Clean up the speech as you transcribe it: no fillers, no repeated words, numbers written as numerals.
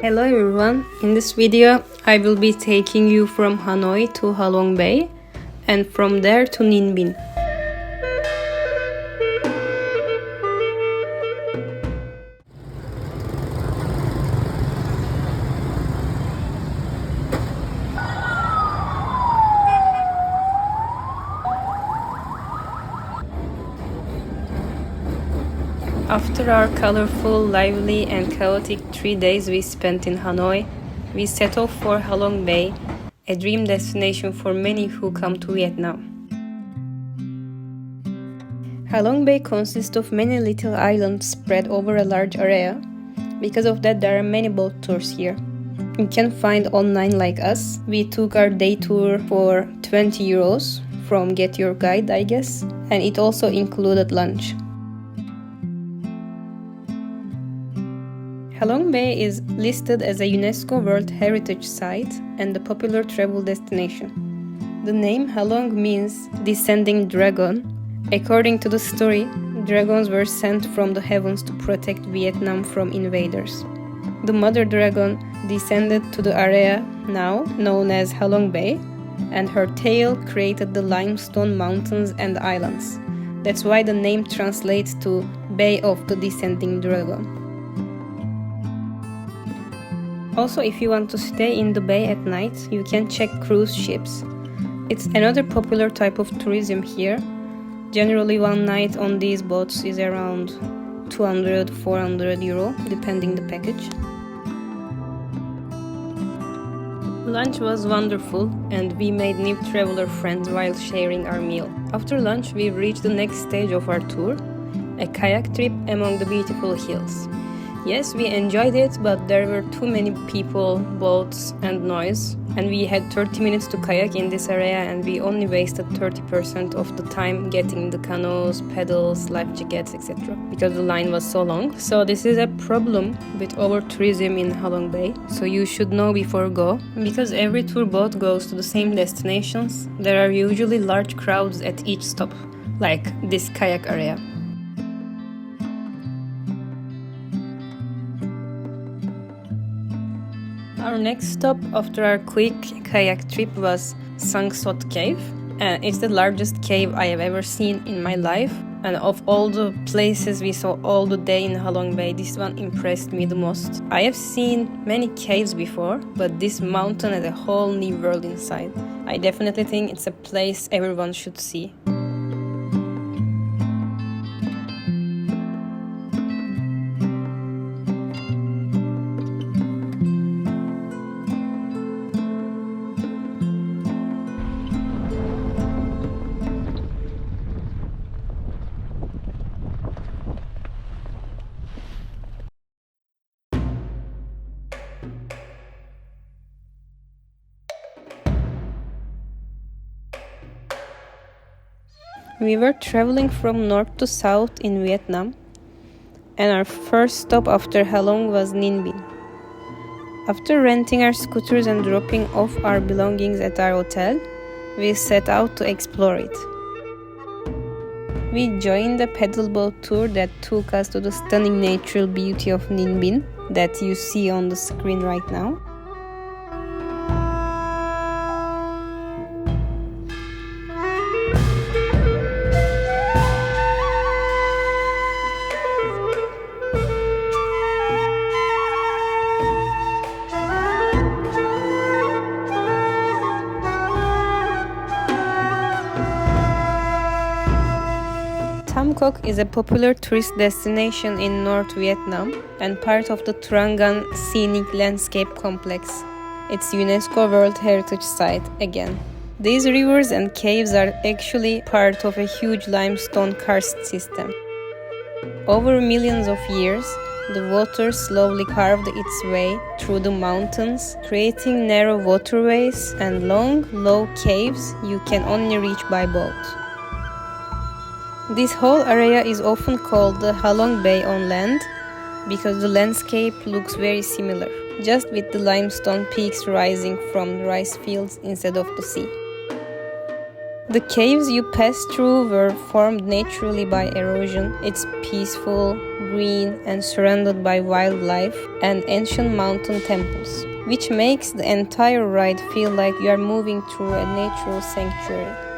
Hello everyone, in this video I will be taking you from Hanoi to Halong Bay and from there to Nin Binh. After our colorful, lively and chaotic 3 days we spent in Hanoi, we set off for Halong Bay, a dream destination for many who come to Vietnam. Halong Bay consists of many little islands spread over a large area. Because of that, there are many boat tours here. You can find online like us. We took our day tour for 20 euros from Get Your Guide, I guess, and it also included lunch. Halong Bay is listed as a UNESCO World Heritage Site and a popular travel destination. The name Halong means descending dragon. According to the story, dragons were sent from the heavens to protect Vietnam from invaders. The mother dragon descended to the area now known as Halong Bay, and her tail created the limestone mountains and islands. That's why the name translates to Bay of the Descending Dragon. Also, if you want to stay in the bay at night, you can check cruise ships. It's another popular type of tourism here. Generally, one night on these boats is around 200-400 euro, depending the package. Lunch was wonderful, and we made new traveler friends while sharing our meal. After lunch, we reached the next stage of our tour, a kayak trip among the beautiful hills. Yes, we enjoyed it, but there were too many people, boats, and noise. And we had 30 minutes to kayak in this area, and we only wasted 30% of the time getting the canoes, pedals, life jackets, etc. because the line was so long. So this is a problem with over-tourism in Halong Bay, so you should know before go. Because every tour boat goes to the same destinations, there are usually large crowds at each stop, like this kayak area. Our next stop after our quick kayak trip was Sung Sot Cave. It's the largest cave I have ever seen in my life. And of all the places we saw all the day in Halong Bay, this one impressed me the most. I have seen many caves before, but this mountain has a whole new world inside. I definitely think it's a place everyone should see. We were traveling from north to south in Vietnam, and our first stop after Halong was Nin Binh. After renting our scooters and dropping off our belongings at our hotel, we set out to explore it. We joined a pedal boat tour that took us to the stunning natural beauty of Nin Binh that you see on the screen right now. Tam Coc is a popular tourist destination in North Vietnam and part of the Trang Scenic Landscape Complex. It's UNESCO World Heritage Site again. These rivers and caves are actually part of a huge limestone karst system. Over millions of years, the water slowly carved its way through the mountains, creating narrow waterways and long, low caves you can only reach by boat. This whole area is often called the Halong Bay on land because the landscape looks very similar, just with the limestone peaks rising from the rice fields instead of the sea. The caves you pass through were formed naturally by erosion. It's peaceful, green, and surrounded by wildlife and ancient mountain temples, which makes the entire ride feel like you are moving through a natural sanctuary.